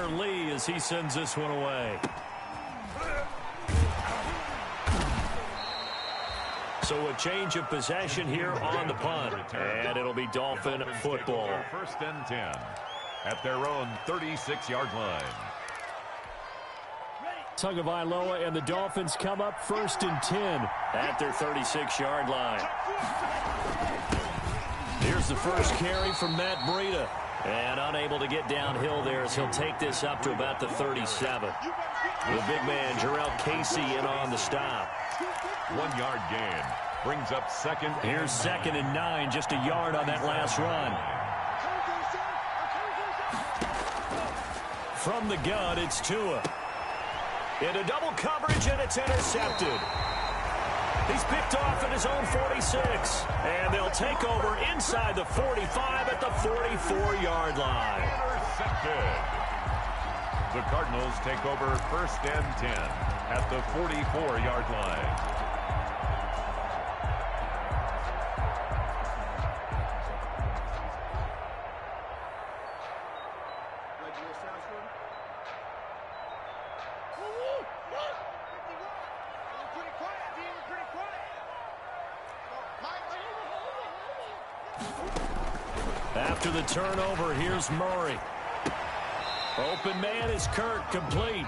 punter Lee as he sends this one away. So a change of possession here on the punt, and it'll be Dolphin football. First and 10 at their own 36-yard line. Tagovailoa and the Dolphins come up first and 10 at their 36-yard line. Here's the first carry from Matt Breida, and unable to get downhill there as he'll take this up to about the 37. The big man, Jarrell Casey, in on the stop. 1 yard gain brings up second. Here's second and 9, just a yard on that last run. From the gun, it's Tua. Into double coverage, and it's intercepted. He's picked off at his own 46, and they'll take over inside the 45 at the 44-yard line. Intercepted. The Cardinals take over first and 10 at the 44-yard line. After the turnover, here's Murray. Open man is Kirk, complete.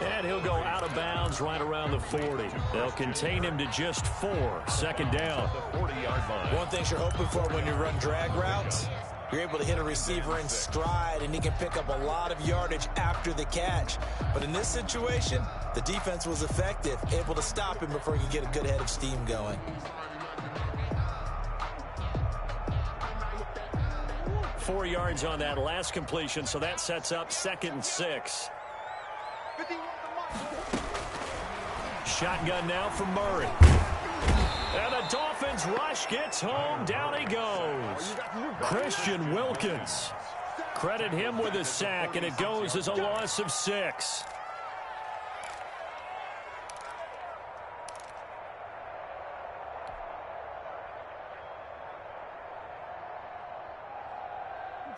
And he'll go out of bounds right around the 40. They'll contain him to just 4. Second down. The 40-yard line. One thing you're hoping for when you run drag routes, you're able to hit a receiver in stride, and he can pick up a lot of yardage after the catch. But in this situation, the defense was effective, able to stop him before he could get a good head of steam going. 4 yards on that last completion, so that sets up second and 6. Shotgun now from Murray. And the Dolphins rush gets home. Down he goes. Christian Wilkins. Credit him with a sack, and it goes as a loss of 6.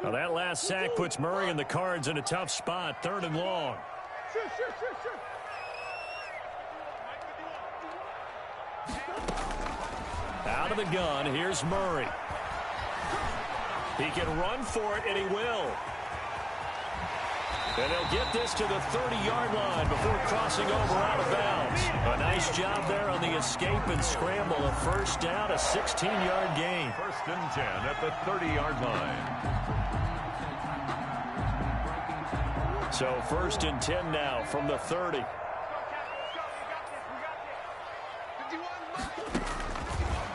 Well, that last sack puts Murray and the Cards in a tough spot, 3rd and long. Out of the gun, here's Murray. He can run for it, and he will. And he'll get this to the 30-yard line before crossing over out of bounds. A nice job there on the escape and scramble. A first down, a 16-yard gain. First and 10 at the 30-yard line. So first and 10 now from the 30.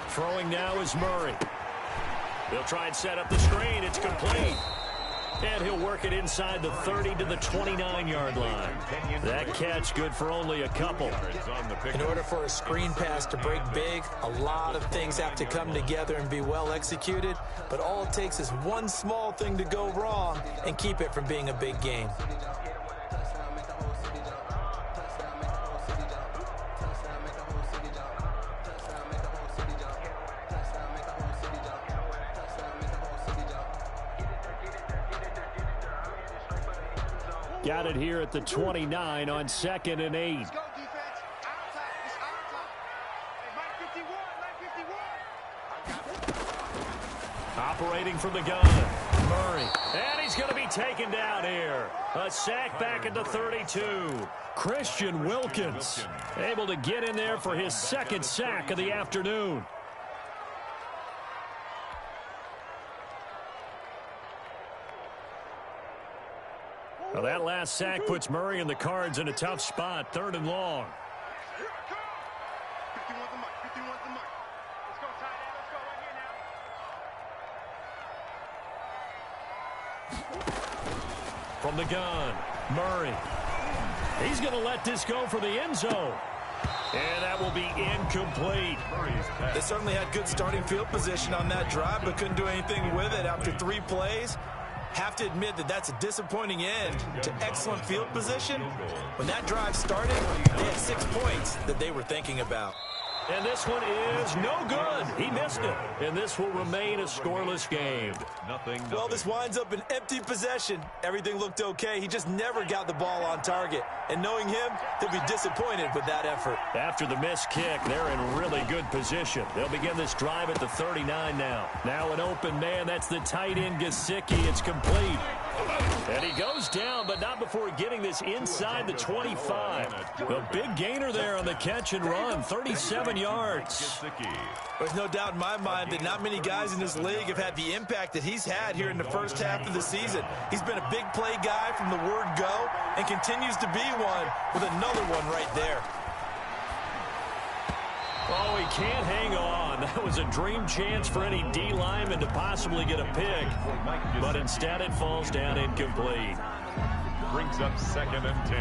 Throwing now is Murray. He'll try and set up the screen. It's complete. And he'll work it inside the 30 to the 29-yard line. That catch good for only a couple. In order for a screen pass to break big, a lot of things have to come together and be well executed. But all it takes is one small thing to go wrong and keep it from being a big game. Got it here at the 29 on 2nd and 8. Operating from the gun, Murray. And he's going to be taken down here. A sack back at the 32. Christian Wilkins able to get in there for his 2nd sack of the afternoon. Well, that last sack puts Murray and the Cards in a tough spot, 3rd and long. From the gun, Murray. He's going to let this go for the end zone. And that will be incomplete. They certainly had good starting field position on that drive, but couldn't do anything with it after 3 plays. Have to admit that that's a disappointing end to excellent field position. When that drive started, they had 6 points that they were thinking about. And this one is no good. He missed it. And this will remain a scoreless game. Nothing. Well, this winds up an empty possession. Everything looked okay. He just never got the ball on target. And knowing him, he'll be disappointed with that effort. After the missed kick, they're in really good position. They'll begin this drive at the 39 now. Now an open man. That's the tight end, Gesicki. It's complete. And he goes down, but not before getting this inside the 25. A big gainer there on the catch and run, 37 yards. There's no doubt in my mind that not many guys in this league have had the impact that he's had here in the first half of the season. He's been a big play guy from the word go and continues to be one with another one right there. Oh, he can't hang on. That was a dream chance for any D lineman to possibly get a pick, but instead it falls down incomplete. Brings up 2nd and 10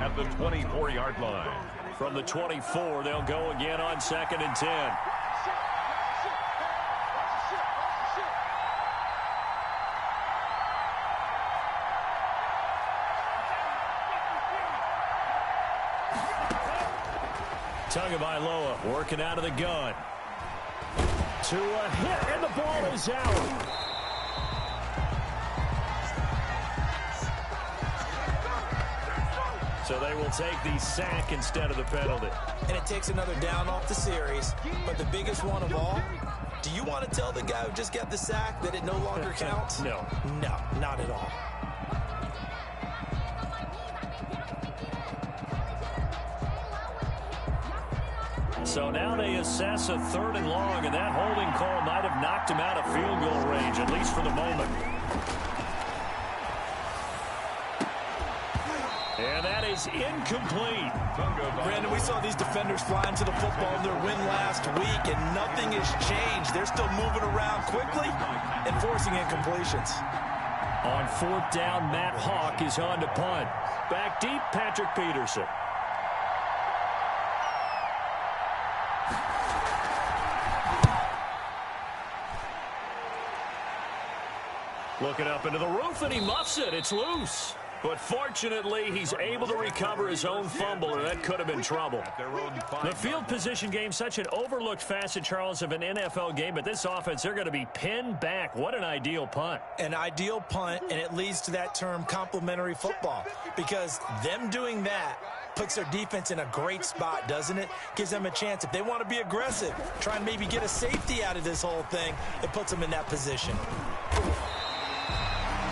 at the 24-yard line. From the 24, they'll go again on 2nd and 10. Tagovailoa working out of the gun. To a hit, and the ball is out. So they will take the sack instead of the penalty. And it takes another down off the series. But the biggest one of all, do you want to tell the guy who just got the sack that it no longer counts? No. No, not at all. So now they assess a 3rd and long, and that holding call might have knocked him out of field goal range, at least for the moment. And that is incomplete. Brandon, we saw these defenders flying to the football in their win last week, and nothing has changed. They're still moving around quickly and forcing incompletions. On 4th down, Matt Hawk is on to punt. Back deep, Patrick Peterson. Looking up into the roof, and he muffs it. It's loose. But fortunately, he's able to recover his own fumble, or that could have been trouble. The field position game, such an overlooked facet, Charles, of an NFL game. But this offense, they're going to be pinned back. What an ideal punt. An ideal punt, and it leads to that term complementary football. Because them doing that puts their defense in a great spot, doesn't it? Gives them a chance. If they want to be aggressive, try and maybe get a safety out of this whole thing, it puts them in that position.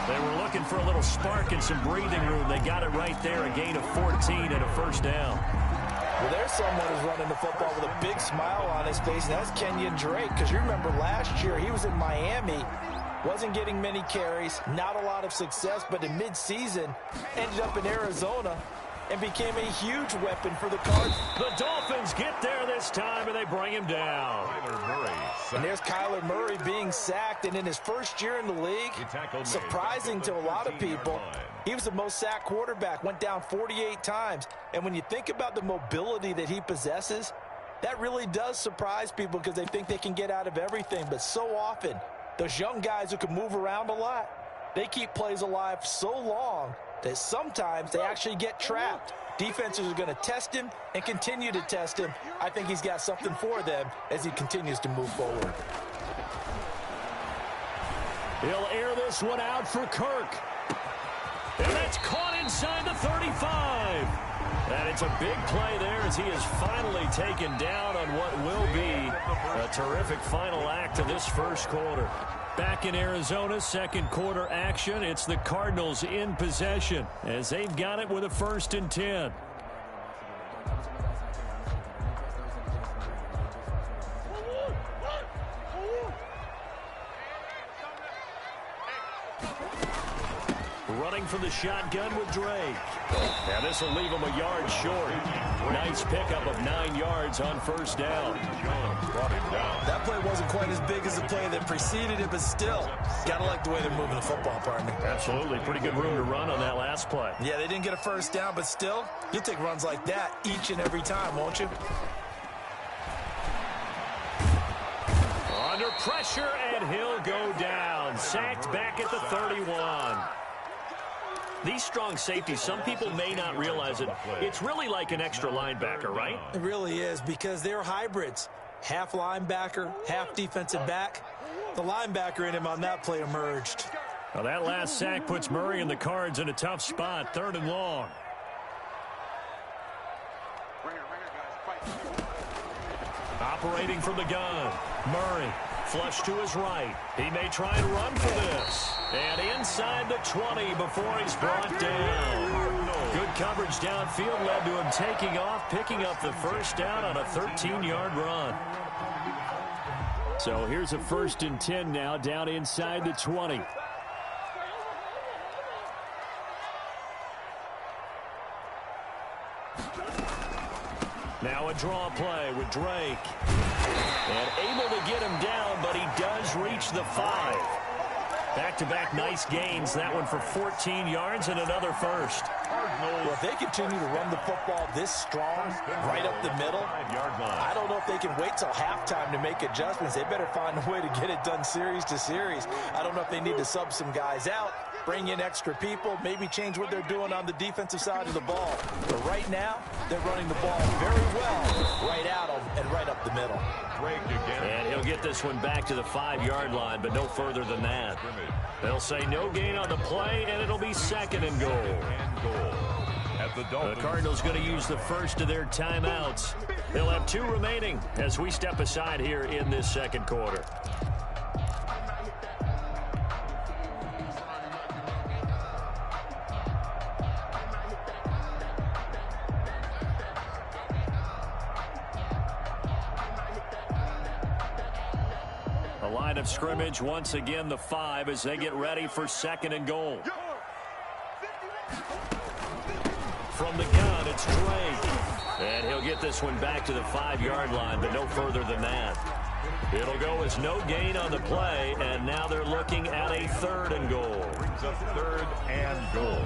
They were looking for a little spark and some breathing room. They got it right there, a gain of 14 and a 1st down. Well, there's someone who's running the football with a big smile on his face, and that's Kenyon Drake. Because you remember last year, he was in Miami, wasn't getting many carries, not a lot of success, but in midseason, ended up in Arizona and became a huge weapon for the Cardinals. The Dolphins get there this time, and they bring him down. And there's Kyler Murray being sacked, and in his first year in the league, surprising to a lot of people, he was the most sacked quarterback, went down 48 times. And when you think about the mobility that he possesses, that really does surprise people because they think they can get out of everything. But so often, those young guys who can move around a lot, they keep plays alive so long that sometimes they actually get trapped. Defenses are going to test him and continue to test him. I think he's got something for them as he continues to move forward. He'll air this one out for Kirk. And that's caught inside the 35. And it's a big play there as he is finally taken down on what will be a terrific final act of this first quarter. Back in Arizona, 2nd quarter action. It's the Cardinals in possession as they've got it with a 1st and 10. Running from the shotgun with Drake. Now this will leave him a yard short. Nice pickup of 9 yards on 1st down. That play wasn't quite as big as the play that preceded it, but still, gotta like the way they're moving the football, partner. Absolutely. Pretty good room to run on that last play. Yeah, they didn't get a 1st down, but still, you'll take runs like that each and every time, won't you? Under pressure, and he'll go down. Sacked back at the 31. These strong safeties, some people may not realize it. It's really like an extra linebacker, right? It really is, because they're hybrids. Half linebacker, half defensive back. The linebacker in him on that play emerged. Well, that last sack puts Murray and the Cards in a tough spot, 3rd and long. Operating from the gun, Murray. Flush to his right. He may try and run for this. And inside the 20 before he's brought down. Good coverage downfield led to him taking off, picking up the first down on a 13-yard run. So here's a 1st and 10 now, down inside the 20. Now a draw play with Drake. And able to get him down, but he does reach the 5. Back-to-back nice gains. That one for 14 yards and another first. Well, if they continue to run the football this strong, right up the middle, I don't know if they can wait till halftime to make adjustments. They better find a way to get it done series to series. I don't know if they need to sub some guys out, bring in extra people, maybe change what they're doing on the defensive side of the ball. But right now, they're running the ball very well right out of and right up the middle. And he'll get this one back to the 5-yard line, but no further than that. They'll say no gain on the play, and it'll be 2nd and goal. The Cardinals going to use the first of their timeouts. They'll have 2 remaining as we step aside here in this 2nd quarter. The line of scrimmage once again the 5 as they get ready for 2nd and goal. From the gun, it's Drake. And he'll get this one back to the 5-yard line, but no further than that. It'll go as no gain on the play, and now they're looking at a 3rd and goal. Brings up 3rd and goal.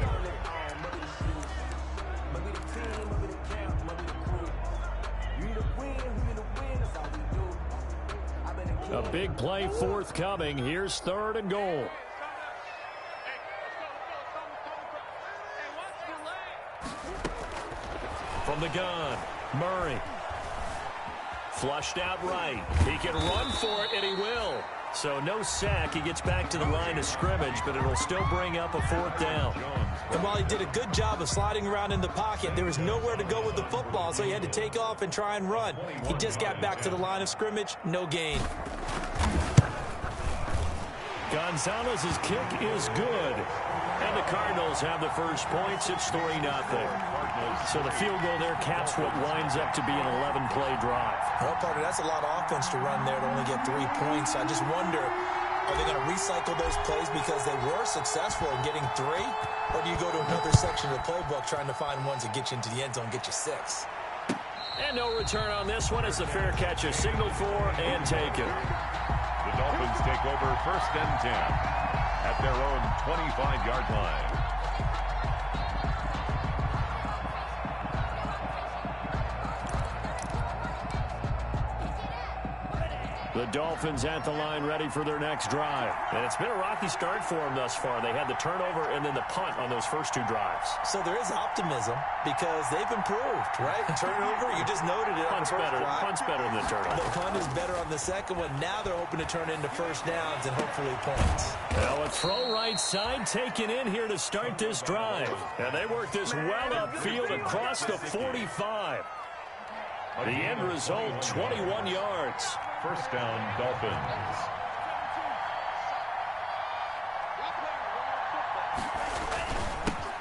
A big play forthcoming. Here's 3rd and goal. From the gun, Murray. Flushed out right. He can run for it, and he will. So no sack. He gets back to the line of scrimmage, but it'll still bring up a 4th down. And while he did a good job of sliding around in the pocket, there was nowhere to go with the football, so he had to take off and try and run. He just got back to the line of scrimmage, no gain. Gonzalez's kick is good. And the Cardinals have the first points. It's 3-0. So the field goal there caps what winds up to be an 11-play drive. Well, partner, that's a lot of offense to run there to only get 3 points. I just wonder, are they going to recycle those plays because they were successful in getting 3? Or do you go to another section of the playbook trying to find ones that get you into the end zone, get you 6? And no return on this one as the fair catch is signaled for and taken. The Dolphins take over 1st and 10 at their own 25-yard line. The Dolphins at the line ready for their next drive. And it's been a rocky start for them thus far. They had the turnover and then the punt on those first 2 drives. So there is optimism because they've improved, right? Turnover, you just noted it. Punt's better than the turnover. The punt is better on the second one. Now they're hoping to turn into first downs and hopefully points. Well, a throw right side taken in here to start this drive. And they work this well upfield across the 45. The end result, 21 yards. 1st down, Dolphins.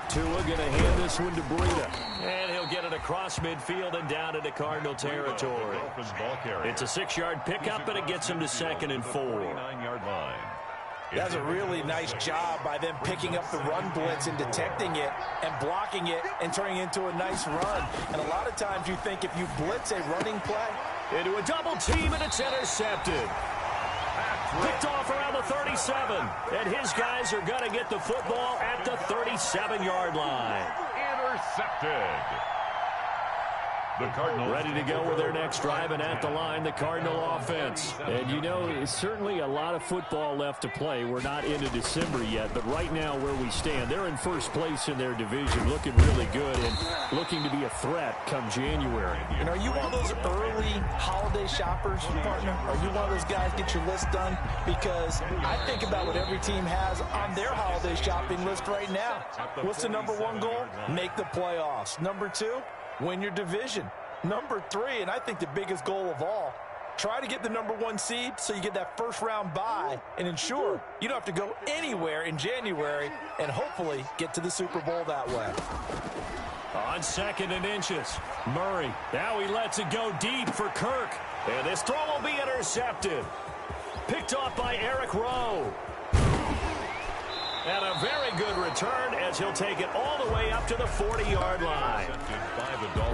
Tua going to hand this one to Breida. And he'll get it across midfield and down into Cardinal territory. It's a 6-yard pickup, but it gets him to 2nd and 4. 49-yard line. That's a really nice job by them picking up the run blitz and detecting it and blocking it and turning it into a nice run. And a lot of times you think if you blitz a running play, into a double team, and it's intercepted. Picked off around the 37. And his guys are going to get the football at the 37-yard line. Intercepted. The Cardinals ready to go with their next drive, and at the line, the Cardinal offense. And you know, it's certainly a lot of football left to play. We're not into December yet, but right now where we stand, they're in first place in their division, looking really good and looking to be a threat come January. And are you one of those early holiday shoppers, partner? Are you one of those guys get your list done? Because I think about what every team has on their holiday shopping list right now. What's the number one goal? Make the playoffs. Number two, win your division. Number three, and I think the biggest goal of all, try to get the number one seed so you get that first round bye and ensure you don't have to go anywhere in January and hopefully get to the Super Bowl that way. On 2nd and inches, Murray. Now he lets it go deep for Kirk. And this throw will be intercepted. Picked off by Eric Rowe. And a very good return as he'll take it all the way up to the 40-yard line.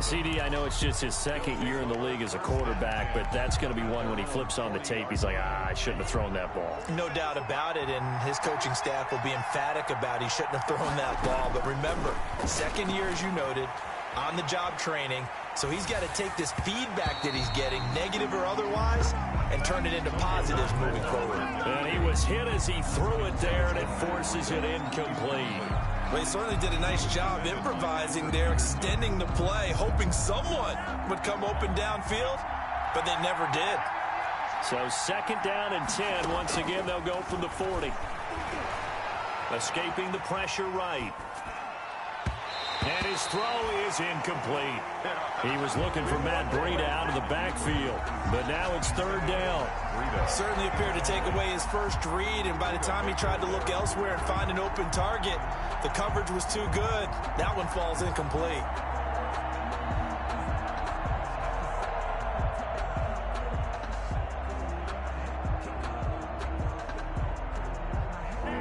CD, I know it's just his second year in the league as a quarterback, but that's going to be one when he flips on the tape. He's like, I shouldn't have thrown that ball. No doubt about it, and his coaching staff will be emphatic about he shouldn't have thrown that ball. But remember, second year, as you noted, on-the-job training, so he's got to take this feedback that he's getting, negative or otherwise, and turn it into positives moving forward. And he was hit as he threw it there, and it forces it incomplete. Well, he certainly did a nice job improvising there, extending the play, hoping someone would come open downfield, but they never did. So 2nd down and 10. Once again, they'll go from the 40. Escaping the pressure right. And his throw is incomplete. He was looking for Matt Breida out of the backfield, but now it's 3rd down. Certainly appeared to take away his first read, and by the time he tried to look elsewhere and find an open target, the coverage was too good. That one falls incomplete.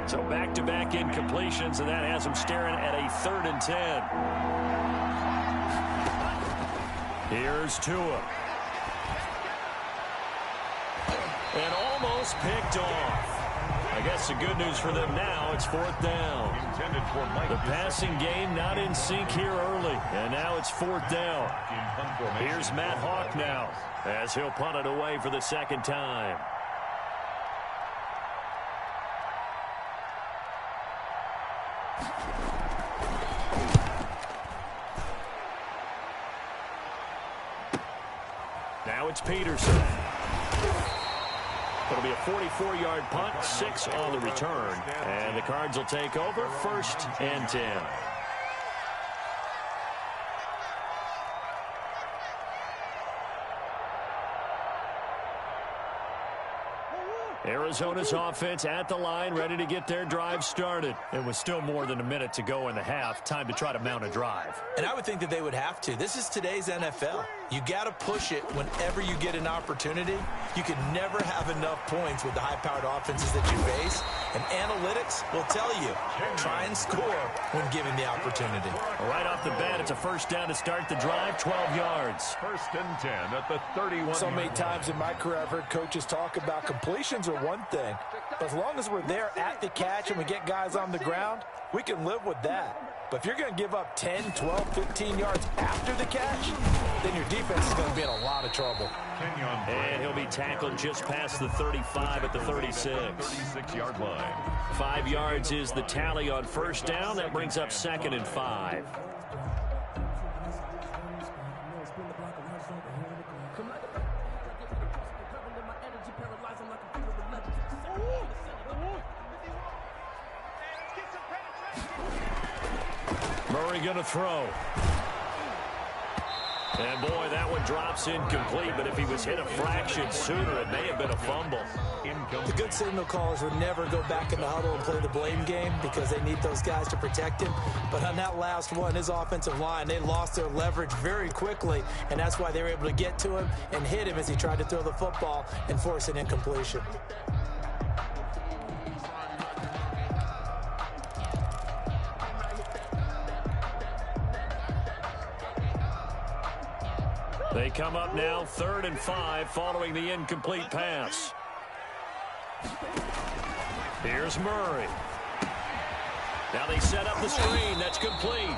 So back-to-back incompletions, and that has him staring at a 3rd and 10. Here's Tua. And almost picked off. I guess the good news for them now, it's 4th down. The passing game not in sync here early, and now it's 4th down. Here's Matt Hawk now, as he'll punt it away for the 2nd time. Now it's Peterson. It'll be a 44-yard punt, 6 on the return. And the Cards will take over, 1st and 10. Arizona's offense at the line, ready to get their drive started. It was still more than a minute to go in the half. Time to try to mount a drive. And I would think that they would have to. This is today's NFL. You got to push it whenever you get an opportunity. You can never have enough points with the high-powered offenses that you face. And analytics will tell you, try and score when given the opportunity. Right off the bat, it's a 1st down to start the drive, 12 yards. 1st and 10 at the 31. So many times in my career, I've heard coaches talk about completions are one thing. But as long as we're there at the catch and we get guys on the ground, we can live with that. But if you're going to give up 10, 12, 15 yards after the catch, then your defense is going to be in a lot of trouble. And he'll be tackled just past the 35 at the 36. 36-yard line. 5 yards is the tally on 1st down. That brings up 2nd and 5. Murray going to throw. And boy, that one drops incomplete, but if he was hit a fraction sooner, it may have been a fumble. The good signal callers would never go back in the huddle and play the blame game because they need those guys to protect him. But on that last one, his offensive line, they lost their leverage very quickly, and that's why they were able to get to him and hit him as he tried to throw the football and force an incompletion. They come up now 3rd and 5 following the incomplete pass. Here's Murray. Now they set up the screen. That's complete.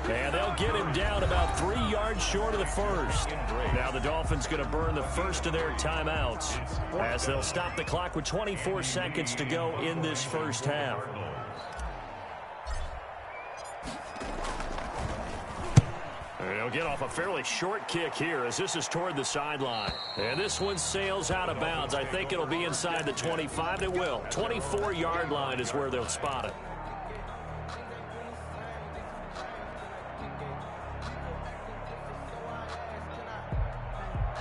And they'll get him down about 3 yards short of the first. Now the Dolphins going to burn the first of their timeouts as they'll stop the clock with 24 seconds to go in this first half. They'll get off a fairly short kick here as this is toward the sideline. And this one sails out of bounds. I think it'll be inside the 25. It will. 24-yard line is where they'll spot it.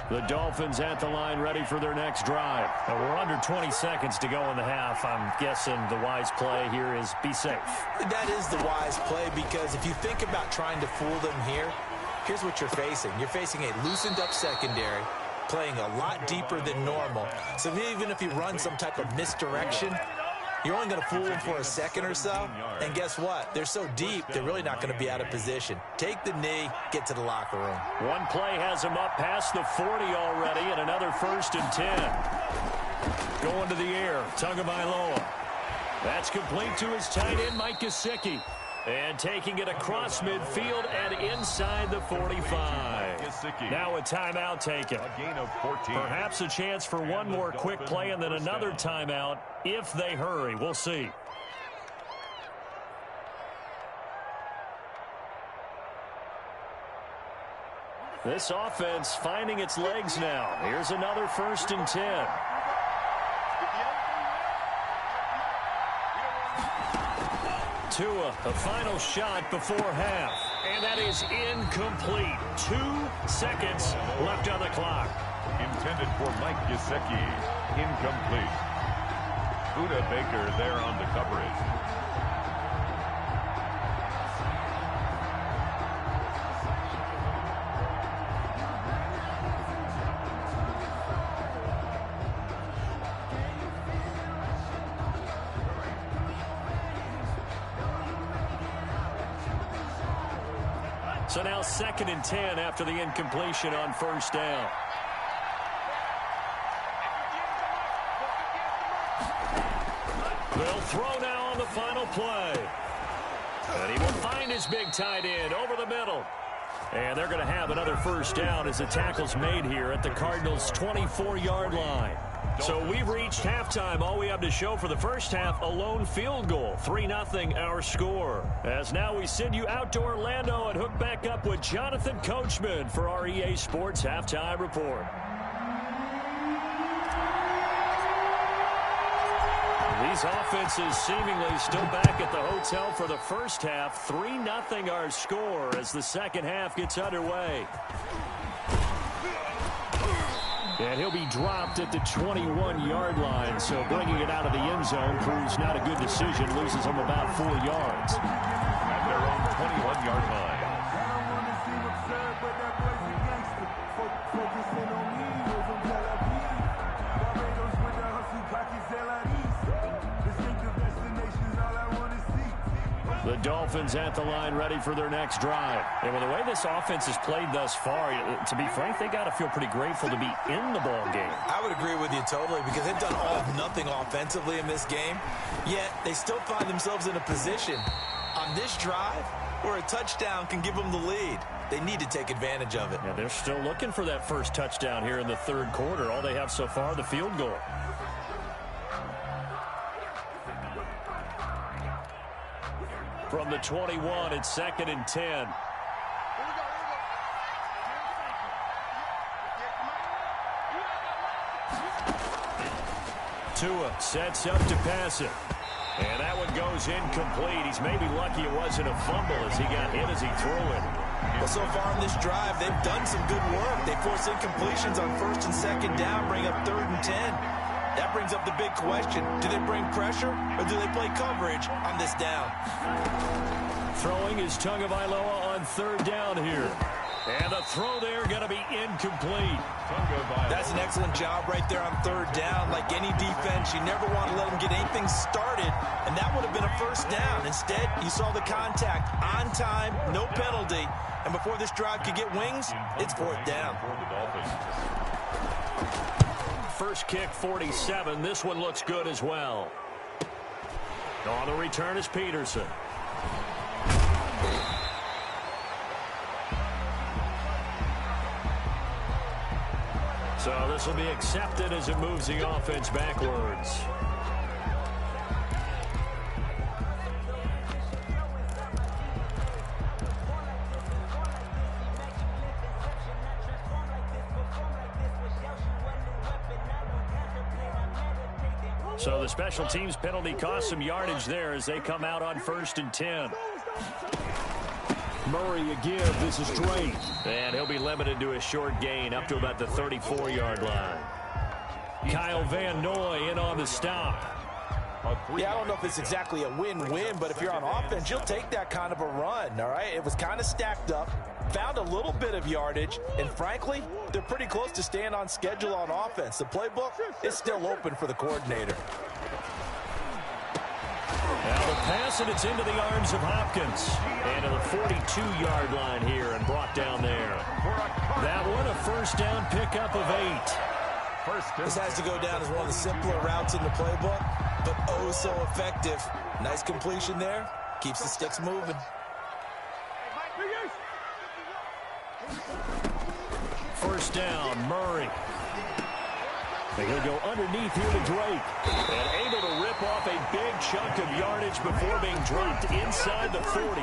The Dolphins at the line ready for their next drive. And we're under 20 seconds to go in the half. I'm guessing the wise play here is be safe. That is the wise play because if you think about trying to fool them here, here's what you're facing. You're facing a loosened up secondary, playing a lot deeper than normal. So even if you run some type of misdirection, you're only going to fool them for a second or so. And guess what? They're so deep, they're really not going to be out of position. Take the knee, get to the locker room. One play has him up past the 40 already, and another 1st and 10. Going to the air, Tagovailoa. That's complete to his tight end, Mike Gesicki. And taking it across midfield and inside the 45. Now a timeout taken. A gain of 14. Perhaps a chance for one more quick play and then another timeout if they hurry. We'll see. This offense finding its legs now. Here's another 1st and 10. Tua, a final shot before half. And that is incomplete. 2 seconds left on the clock. Intended for Mike Gesicki. Incomplete. Buda Baker there on the coverage. So now 2nd and 10 after the incompletion on 1st down. They'll throw now on the final play. And he will find his big tight end over the middle. And they're going to have another 1st down as the tackle's made here at the Cardinals' 24-yard line. So we've reached halftime. All we have to show for the first half, a lone field goal. 3-0 our score. As now we send you out to Orlando and hook back up with Jonathan Coachman for our EA Sports Halftime Report. These offenses seemingly still back at the hotel for the first half. 3-0 our score as the second half gets underway. And he'll be dropped at the 21-yard line, so bringing it out of the end zone proves not a good decision. Loses him about 4 yards. At their own 21-yard line. The Dolphins at the line ready for their next drive. And with the way this offense has played thus far, to be frank, they got to feel pretty grateful to be in the ball game. I would agree with you totally because they've done all of nothing offensively in this game, yet they still find themselves in a position on this drive where a touchdown can give them the lead. They need to take advantage of it. Yeah, they're still looking for that first touchdown here in the 3rd quarter. All they have so far, the field goal. From the 21, it's 2nd and 10. Tua sets up to pass it. And that one goes incomplete. He's maybe lucky it wasn't a fumble as he got hit as he threw it. Well, so far in this drive, they've done some good work. They force incompletions on 1st and 2nd down, bring up 3rd and 10. That brings up the big question. Do they bring pressure or do they play coverage on this down? Throwing is Tagovailoa on 3rd down here. And the throw there going to be incomplete. That's an excellent job right there on 3rd down. Like any defense, you never want to let them get anything started, and that would have been a 1st down. Instead, you saw the contact on time, no penalty, and before this drive could get wings, it's 4th down. First kick, 47. This one looks good as well. On the return is Peterson. So this will be accepted as it moves the offense backwards. So the special teams penalty cost some yardage there as they come out on 1st and 10. Murray again. This is Drake. And he'll be limited to a short gain up to about the 34-yard line. Kyle Van Noy in on the stop. Yeah, I don't know if it's exactly a win-win, but if you're on offense, you'll take that kind of a run, all right? It was kind of stacked up, found a little bit of yardage, and frankly, they're pretty close to staying on schedule on offense. The playbook is still open for the coordinator. Now the pass, and it's into the arms of Hopkins. And to the 42-yard line here and brought down there. That one, a first down pickup of 8. This has to go down as one of the simpler routes in the playbook, but oh so effective. Nice completion there. Keeps the sticks moving. First down, Murray. They're going to go underneath here to Drake. And able to rip off a big chunk of yardage before being dropped inside the 40.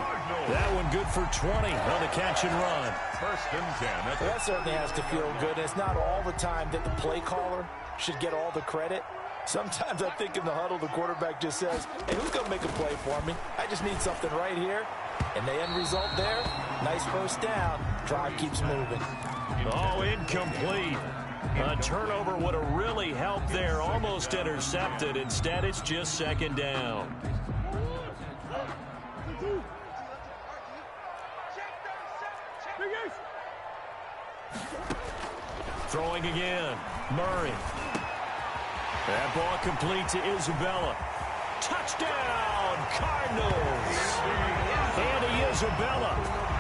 That one good for 20 on the catch and run. 1st and 10. Well, that certainly has to feel good. It's not all the time that the play caller should get all the credit. Sometimes I think in the huddle, the quarterback just says, hey, who's going to make a play for me? I just need something right here. And the end result there, nice first down. Drive keeps moving. Oh, incomplete. A turnover would have really helped there. Almost intercepted. Instead, it's just 2nd down. Throwing again. Murray. That ball complete to Isabella. Touchdown, Cardinals. Andy Isabella,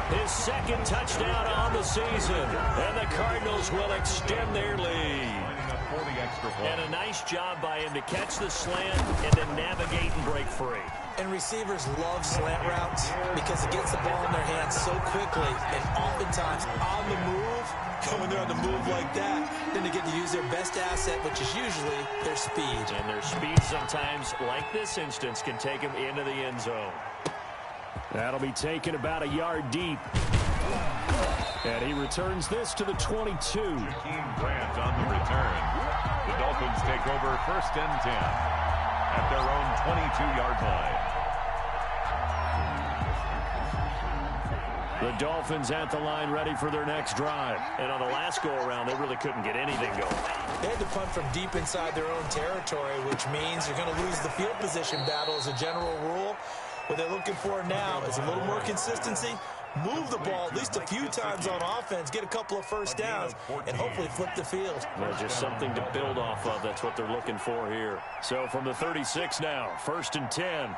his 2nd touchdown on the season. And the Cardinals will extend their lead. And a nice job by him to catch the slant and then navigate and break free. And receivers love slant routes because it gets the ball in their hands so quickly and oftentimes on the move. When they're on the move like that, then they get to use their best asset, which is usually their speed. And their speed sometimes, like this instance, can take them into the end zone. That'll be taken about a yard deep. And he returns this to the 22. Grant on the return. The Dolphins take over 1st and 10 at their own 22-yard line. The Dolphins at the line ready for their next drive. And on the last go-around, they really couldn't get anything going. They had to punt from deep inside their own territory, which means you're going to lose the field position battle as a general rule. What they're looking for now is a little more consistency. Move the ball at least a few times on offense, get a couple of first downs, and hopefully flip the field. Well, just something to build off of. That's what they're looking for here. So from the 36 now, 1st and 10.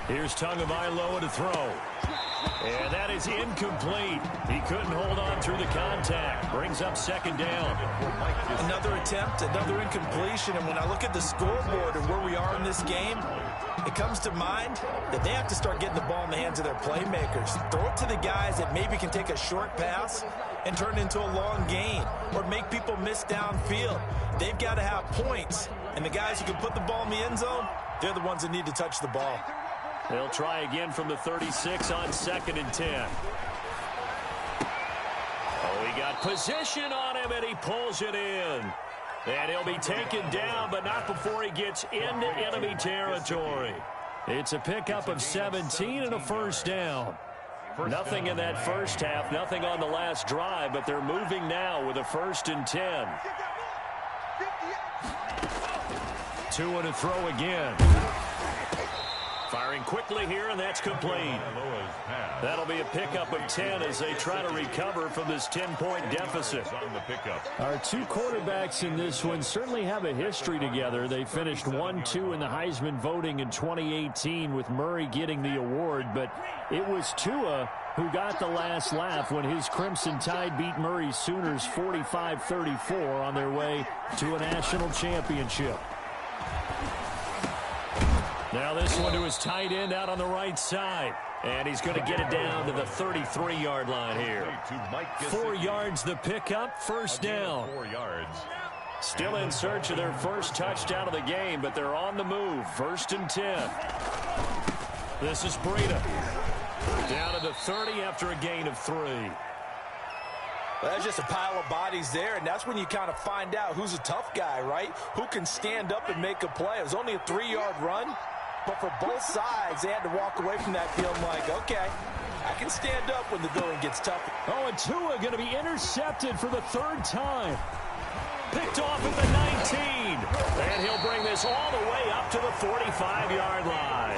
Here's Tagovailoa to throw. And that is incomplete. He couldn't hold on through the contact. Brings up 2nd down. Another attempt, another incompletion. And when I look at the scoreboard and where we are in this game, it comes to mind that they have to start getting the ball in the hands of their playmakers. Throw it to the guys that maybe can take a short pass and turn it into a long gain or make people miss downfield. They've got to have points. And the guys who can put the ball in the end zone, they're the ones that need to touch the ball. They'll try again from the 36 on 2nd and 10. Oh, he got position on him, and he pulls it in. And he'll be taken down, but not before he gets into enemy territory. It's a pickup of 17 and a first down. Nothing in that first half, nothing on the last drive, but they're moving now with a 1st and 10. 2 and a throw again. Firing quickly here, and that's complete. That'll be a pickup of 10 as they try to recover from this 10-point deficit. Our 2 quarterbacks in this one certainly have a history together. They finished 1-2 in the Heisman voting in 2018 with Murray getting the award, but it was Tua who got the last laugh when his Crimson Tide beat Murray's Sooners 45-34 on their way to a national championship. Now this one to his tight end out on the right side. And he's going to get it down to the 33-yard line here. 4 yards the pickup, first down. 4 yards. Still in search of their first touchdown of the game, but they're on the move. 1st and 10. This is Breida. Down to the 30 after a gain of 3. Well, that's just a pile of bodies there, and that's when you kind of find out who's a tough guy, right? Who can stand up and make a play. It was only a 3-yard run, but for both sides, they had to walk away from that feeling like, okay, I can stand up when the going gets tough. Oh, and Tua going to be intercepted for the 3rd time. Picked off at the 19. And he'll bring this all the way up to the 45-yard line.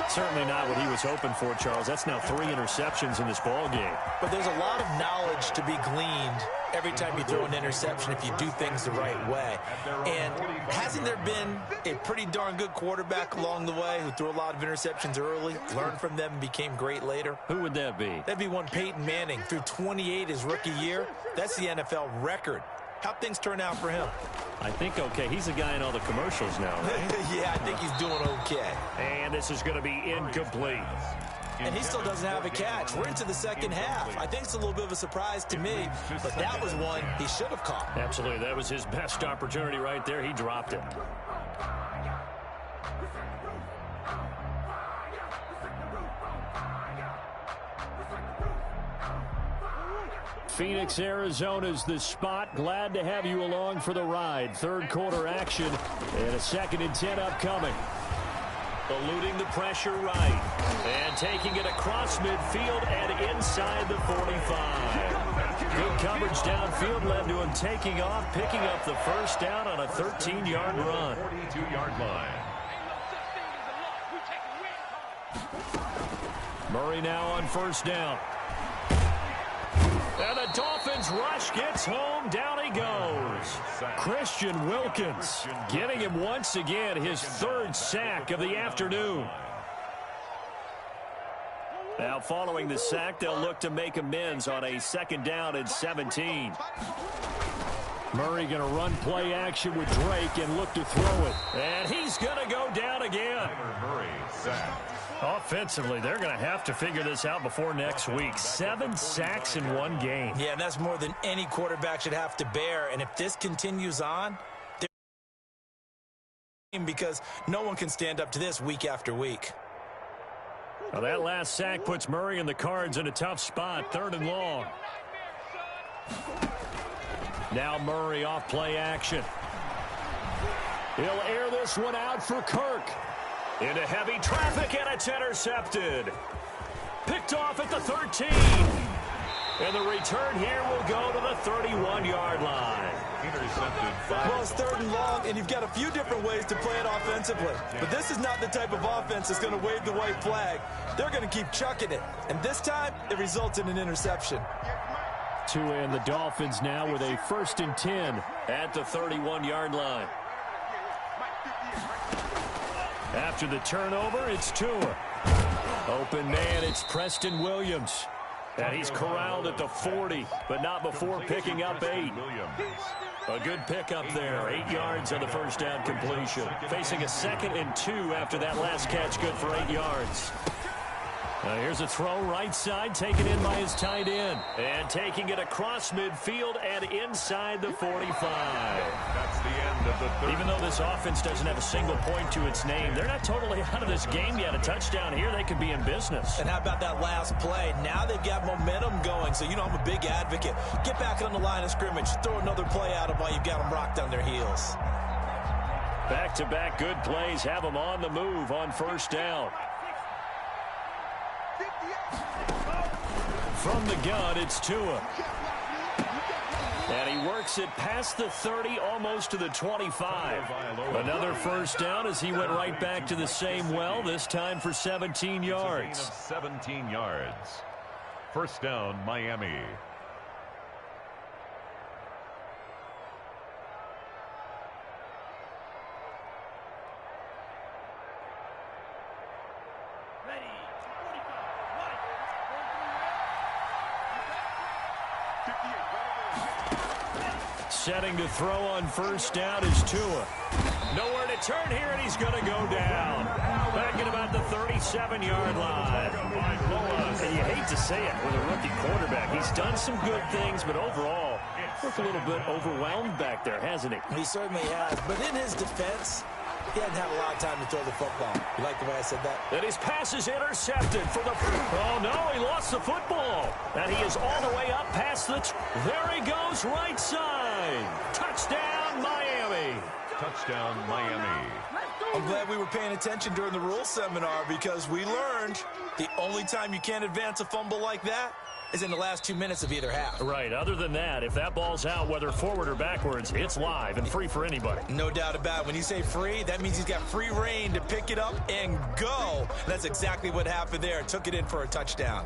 Certainly not what he was hoping for, Charles. That's now 3 interceptions in this ball game. But there's a lot of knowledge to be gleaned every time you throw an interception if you do things the right way. And hasn't there been a pretty darn good quarterback along the way who threw a lot of interceptions early, learned from them, and became great later? Who would that be? That'd be one Peyton Manning. Threw 28 his rookie year. That's the NFL record. How'd things turn out for him? I think okay. He's the guy in all the commercials now, right? Yeah, I think he's doing okay. And this is going to be incomplete. And he still doesn't have a catch. We're into the second half. I think it's a little bit of a surprise to me, but that was one he should have caught. Absolutely. That was his best opportunity right there. He dropped it. Phoenix, Arizona's the spot. Glad to have you along for the ride. 3rd quarter action and a 2nd and 10 upcoming. Eluding the pressure right. And taking it across midfield and inside the 45. Good coverage downfield led to him taking off, picking up the first down on a 13-yard run. 42-yard line. Murray now on first down. And the Dolphins rush gets home. Down he goes. Christian Wilkins getting him once again his 3rd sack of the afternoon. Now following the sack, they'll look to make amends on a 2nd down and 17. Murray going to run play action with Drake and look to throw it. And he's going to go down again. Murray sacked. Offensively, they're going to have to figure this out before next week. 7 sacks in one game. Yeah, and that's more than any quarterback should have to bear. And if this continues on, because no one can stand up to this week after week. Well, that last sack puts Murray and the Cards in a tough spot. 3rd and long. Now Murray off play action. He'll air this one out for Kirk. Into heavy traffic, and it's intercepted. Picked off at the 13. And the return here will go to the 31-yard line. Intercepted. Well, it's 3rd and long, and you've got a few different ways to play it offensively. But this is not the type of offense that's going to wave the white flag. They're going to keep chucking it. And this time, it results in an interception. Tua and the Dolphins now with a 1st and 10 at the 31-yard line. After the turnover, it's Tua. Open man, it's Preston Williams. And he's corralled at the 40, but not before picking up 8. A good pickup there. 8 yards on the first down completion. Facing a 2nd and 2 after that last catch, good for 8 yards. Here's a throw right side, taken in by his tight end. And taking it across midfield and inside the 45. That's the end of the 3rd. Even though this offense doesn't have a single point to its name, they're not totally out of this game yet. A touchdown here, they could be in business. And how about that last play? Now they've got momentum going, so you know I'm a big advocate. Get back on the line of scrimmage. Throw another play at them while you've got them rocked on their heels. Back-to-back good plays have them on the move on first down. From the gun, it's Tua. And he works it past the 30, almost to the 25. Another first down as he went right back to the same well, this time for 17 yards. 17 yards. First down, Miami. Setting to throw on first down is Tua. Nowhere to turn here, and he's going to go down. Back at about the 37-yard line. And you hate to say it with a rookie quarterback. He's done some good things, but overall, looked a little bit overwhelmed back there, hasn't he? He certainly has. But in his defense, he hadn't had a lot of time to throw the football. You like the way I said that? And his pass is intercepted for the... Oh, no, he lost the football. And he is all the way up past the... There he goes, right side. Touchdown, Miami. Touchdown, Miami. I'm glad we were paying attention during the rules seminar because we learned the only time you can't advance a fumble like that is in the last 2 minutes of either half. Right. Other than that, if that ball's out, whether forward or backwards, it's live and free for anybody. No doubt about it. When you say free, that means he's got free reign to pick it up and go. That's exactly what happened there. Took it in for a touchdown.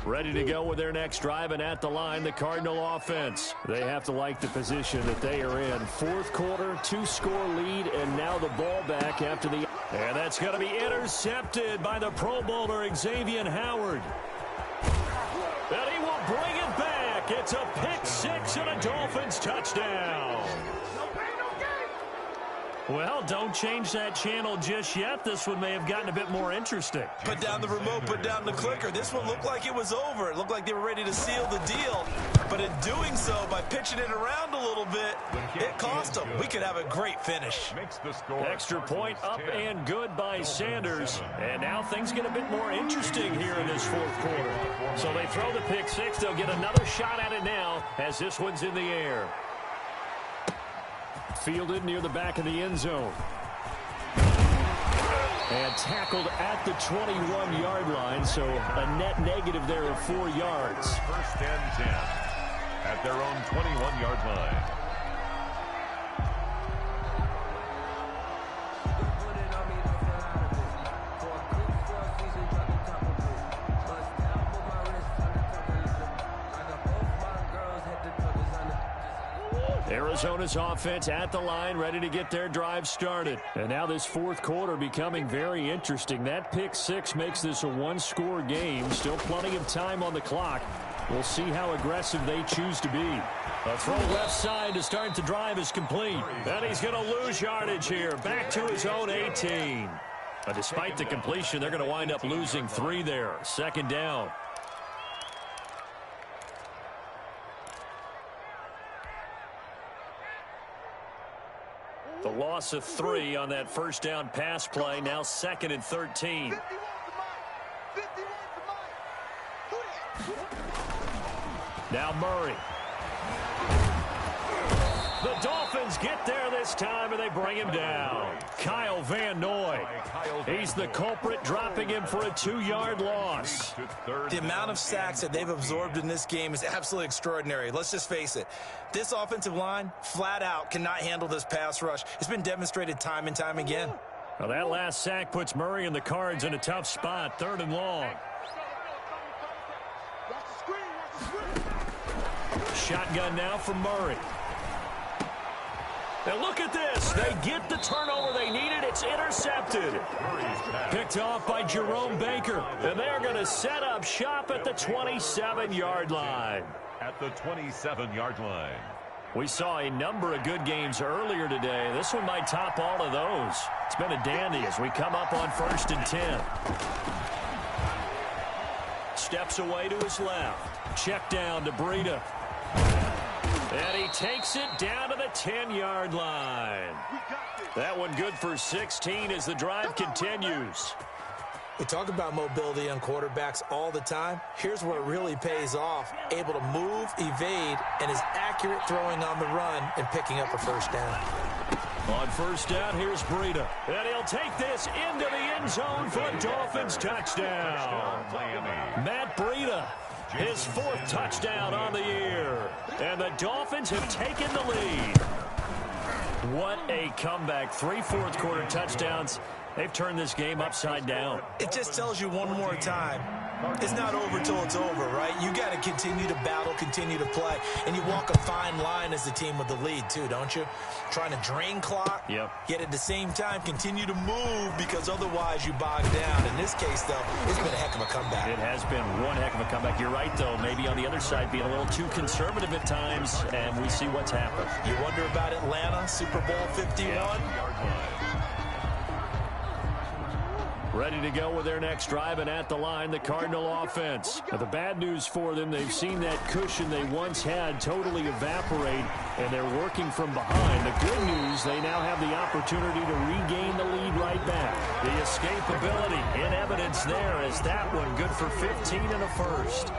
Ready to go with their next drive, and at the line, the Cardinal offense. They have to like the position that they are in. Fourth quarter, 2-score lead, and now the ball back after the... And that's going to be intercepted by the Pro Bowler, Xavier Howard. And he will bring it back. It's a pick six and a Dolphins touchdown. Well, don't change that channel just yet. This one may have gotten a bit more interesting. Put down the remote, put down the clicker. This one looked like it was over. It looked like they were ready to seal the deal. But in doing so, by pitching it around a little bit, it cost them. We could have a great finish. Makes the score. Extra point up and good by Sanders. And now things get a bit more interesting here in this fourth quarter. So they throw the pick six. They'll get another shot at it now as this one's in the air. Fielded near the back of the end zone. And tackled at the 21-yard line, so a net negative there of 4 yards. First and 10 at their own 21-yard line. Arizona's offense at the line, ready to get their drive started. And now this fourth quarter becoming very interesting. That pick six makes this a one-score game. Still plenty of time on the clock. We'll see how aggressive they choose to be. A throw left side to start the drive is complete. And he's going to lose yardage here. Back to his own 18. But despite the completion, they're going to wind up losing 3 there. Second down. The loss of 3 on that first down pass play. Now 2nd and 13. Now Murray. The Dolphins get there this time, and they bring him down. Kyle Van Noy. He's the culprit, dropping him for a 2-yard loss. The amount of sacks that they've absorbed in this game is absolutely extraordinary. Let's just face it. This offensive line, flat out, cannot handle this pass rush. It's been demonstrated time and time again. Well, that last sack puts Murray and the Cards in a tough spot, 3rd and long. Shotgun now from Murray. Now look at this. They get the turnover they needed. It's intercepted. Picked off by Jerome Baker. And they're going to set up shop at the 27-yard line. At the 27-yard line. We saw a number of good games earlier today. This one might top all of those. It's been a dandy as we come up on 1st and 10. Steps away to his left. Check down to Breida. And he takes it down to the 10-yard line. That one good for 16 as the drive continues. We talk about mobility on quarterbacks all the time. Here's where it really pays off. Able to move, evade, and is accurate throwing on the run and picking up a first down. On first down, here's Breida. And he'll take this into the end zone for a Dolphins touchdown. Matt Breida. His 4th touchdown on the year. And the Dolphins have taken the lead. What a comeback. 3 fourth-quarter touchdowns. They've turned this game upside down. It just tells you one more time, It's not over till it's over, right? You got to continue to battle, continue to play, and you walk a fine line as the team with the lead too, don't you? Trying to drain clock, yet at the same time continue to move because otherwise you bog down. In this case, though, it's been a heck of a comeback. It has been one heck of a comeback. You're right, though. Maybe on the other side being a little too conservative at times, and we see what's happened. You wonder about Atlanta, Super Bowl 51? Ready to go with their next drive, and at the line, the Cardinal offense. Now, the bad news for them, they've seen that cushion they once had totally evaporate, and they're working from behind. The good news, they now have the opportunity to regain the lead right back. The escapability in evidence there as that one good for 15 and a first.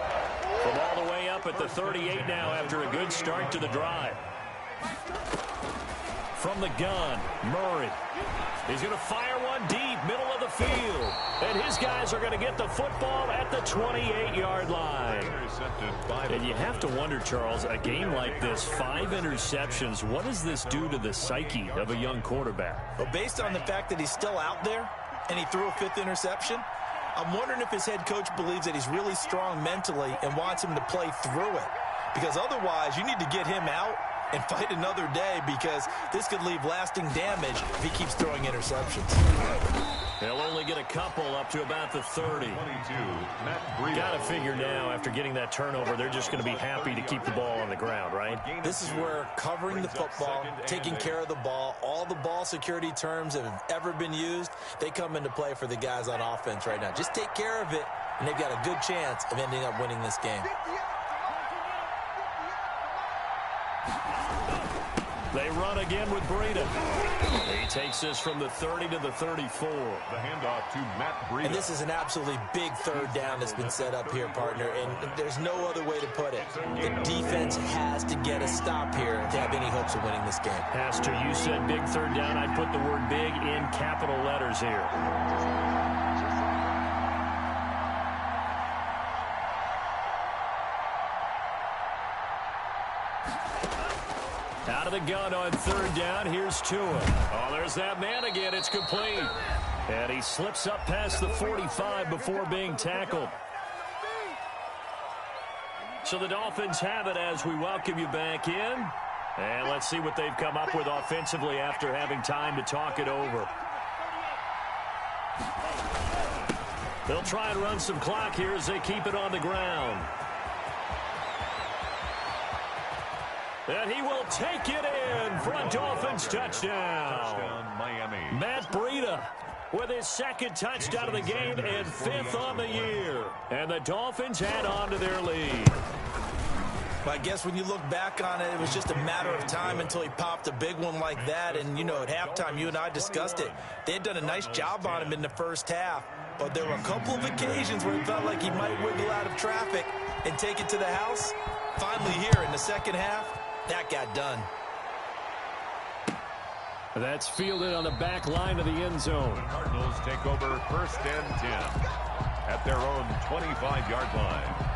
From all the way up at the 38 now after a good start to the drive. From the gun, Murray. He's going to fire one deep, middle of the field. And his guys are going to get the football at the 28-yard line. And you have to wonder, Charles, a game like this, 5 interceptions, what does this do to the psyche of a young quarterback? Well, based on the fact that he's still out there and he threw a 5th interception, I'm wondering if his head coach believes that he's really strong mentally and wants him to play through it. Because otherwise, you need to get him out and fight another day, because this could leave lasting damage if he keeps throwing interceptions. They'll only get a couple up to about the 30. Got to figure now, after getting that turnover, they're just going to be happy to keep the ball on the ground, right? This is where covering the football, taking care of the ball, all the ball security terms that have ever been used, they come into play for the guys on offense right now. Just take care of it, and they've got a good chance of ending up winning this game. They run again with Breida. He takes this from the 30 to the 34. The handoff to Matt Breida. And this is an absolutely big third down that's been set up here, partner, and there's no other way to put it. The defense has to get a stop here to have any hopes of winning this game. Has to. You said big third down. I'd put the word big in capital letters here. Out of the gun on third down. Here's Tua. Oh, there's that man again. It's complete. And he slips up past the 45 before being tackled. So the Dolphins have it as we welcome you back in. And let's see what they've come up with offensively after having time to talk it over. They'll try and run some clock here as they keep it on the ground. And he will take it in for a Dolphins touchdown. Miami. Matt Breida with his 2nd touchdown of the game and 5th on the year. And the Dolphins add on to their lead. But I guess when you look back on it, it was just a matter of time until he popped a big one like that. And, you know, at halftime, you and I discussed it. They had done a nice job on him in the first half. But there were a couple of occasions where it felt like he might wiggle out of traffic and take it to the house. Finally here in the second half, that got done. That's fielded on the back line of the end zone. The Cardinals take over 1st and 10 at their own 25-yard line.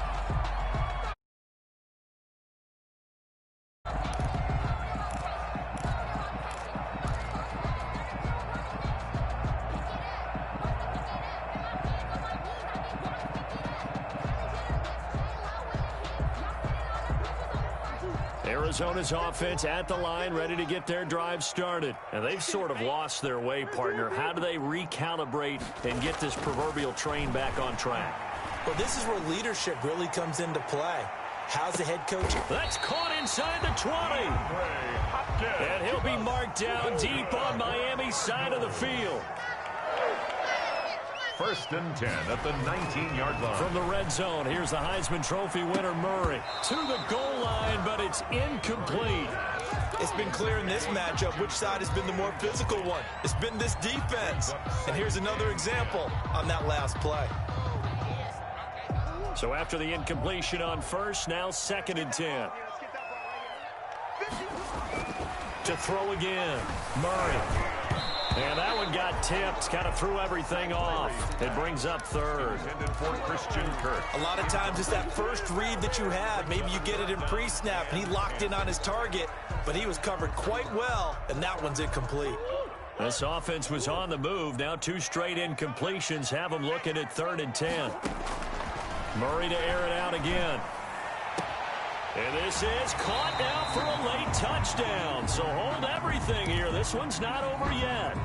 Arizona's offense at the line, ready to get their drive started. And they've sort of lost their way, partner. How do they recalibrate and get this proverbial train back on track? Well, this is where leadership really comes into play. How's the head coach? That's caught inside the 20. And he'll be marked down deep on Miami's side of the field. 1st and 10 at the 19-yard line. From the red zone, here's the Heisman Trophy winner, Murray. To the goal line, but it's incomplete. It's been clear in this matchup which side has been the more physical one. It's been this defense. And here's another example on that last play. So after the incompletion on first, now 2nd and 10. To throw again, Murray. And that one got tipped, kind of threw everything off. It brings up 3rd. Intended for Christian Kirk. A lot of times it's that first read that you have. Maybe you get it in pre-snap, and he locked in on his target, but he was covered quite well, and that one's incomplete. This offense was on the move. Now 2 straight incompletions have them looking at 3rd and 10. Murray to air it out again. And this is caught now for a late touchdown. So hold everything here. This one's not over yet.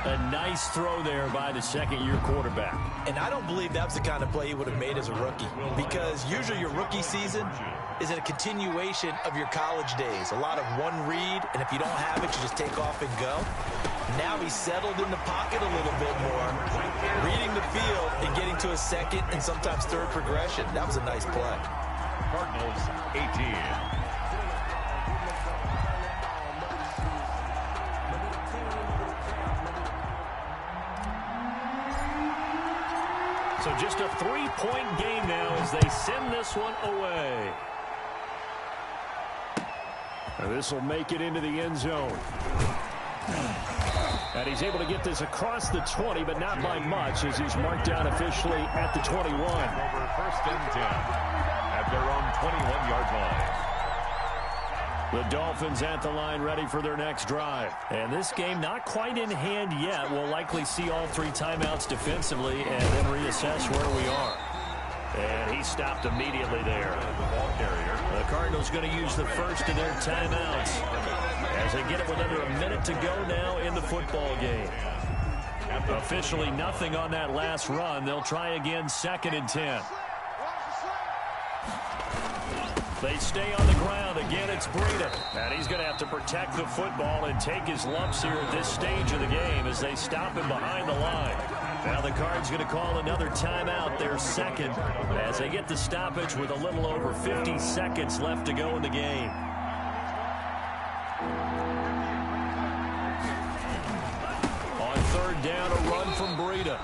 A nice throw there by the second-year quarterback. And I don't believe that was the kind of play he would have made as a rookie, because usually your rookie season is a continuation of your college days. A lot of one read, and if you don't have it, you just take off and go. Now he's settled in the pocket a little bit more, reading the field and getting to a second and sometimes third progression. That was a nice play. Cardinals 18. So just a 3-point game now as they send this one away. And this will make it into the end zone. And he's able to get this across the 20, but not by much, as he's marked down officially at the 21. Over first and 10 at their own 21-yard line. The Dolphins at the line, ready for their next drive. And this game not quite in hand yet. We'll likely see all 3 timeouts defensively and then reassess where we are. And he stopped immediately there. The ball carrier. The Cardinals going to use the first of their timeouts as they get it with under a minute to go now in the football game. Officially nothing on that last run. They'll try again, 2nd and 10. They stay on the ground. Again, it's Breida. And he's going to have to protect the football and take his lumps here at this stage of the game as they stop him behind the line. Now the Cards going to call another timeout, their second, as they get the stoppage with a little over 50 seconds left to go in the game. On 3rd down, a run from Breida.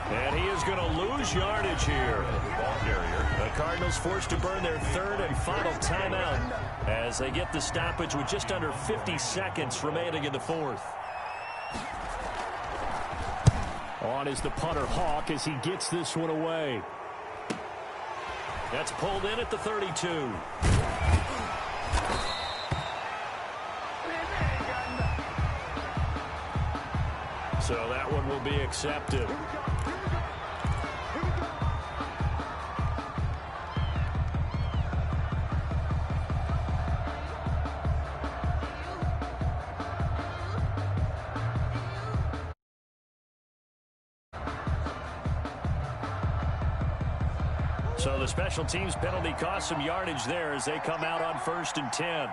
And he is going to lose yardage here. The ball carrier. The Cardinals forced to burn their 3rd and final timeout as they get the stoppage with just under 50 seconds remaining in the 4th. On is the punter Hawk as he gets this one away. That's pulled in at the 32. So that one will be accepted. So the special teams penalty cost some yardage there as they come out on 1st and 10.